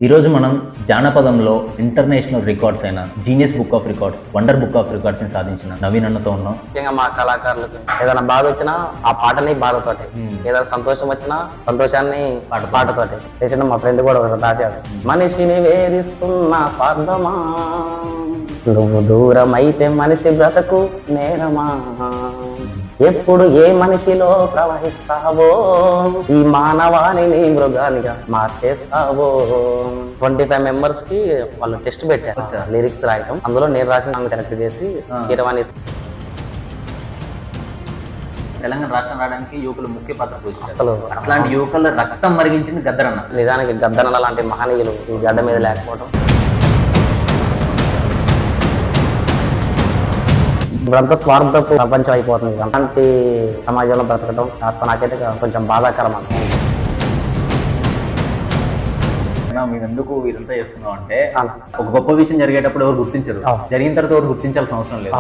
ఈ రోజు మనం జానపదంలో ఇంటర్నేషనల్ రికార్డ్స్ అయిన genius book of records, wonder book of records ని సాధించిన నవీన్ అన్నతో ఉన్నాం. ముఖ్యంగా మా కళాకారులకు ఏదైనా బాధ వచ్చినా ఆ పాటని బాధతోటి, ఏదైనా సంతోషం వచ్చినా సంతోషాన్ని పాటతోటి చేసిన మా ఫ్రెండ్ కూడా ఒకటి రాశాడు. మనిషిని వేధిస్తున్న స్వార్థమా, నువ్వు దూరం అయితే మనిషి బ్రతకు నేరమా, ఎప్పుడు ఏ మనిషిలో ప్రవహిస్తావో ఈ మానవాణిని మృగానిగా మార్చేస్తావో. 25 మెంబర్స్ కి వాళ్ళు టెస్ట్ పెట్టారు లిరిక్స్ రాయటం. అందులో నేను రాసిన సాంగ్ సెలెక్ట్ చేసి కీరవాణి. తెలంగాణ రాష్ట్రం రావడానికి యువకులు ముఖ్య పాత్ర పోషించారు. అసలు అట్లాంటి యువకుల రక్తం మరిగించింది గద్దరన్న. నిజానికి గద్దనల లాంటి మహనీయులు ఈ గడ్డ మీద లేకపోవడం, ఇప్పుడంతా స్వార్థపు ప్రపంచం అయిపోతుంది. అలాంటి సమాజంలో బ్రతకడం కాస్త నాకైతే కొంచెం బాధాకరం అన్న. మేము ఎందుకు ఇదంతా చేస్తున్నాం అంటే, ఒక గొప్ప విషయం జరిగేటప్పుడు ఎవరు గుర్తించరు, జరిగిన తర్వాత ఎవరు గుర్తించాల్సిన అవసరం లేదు.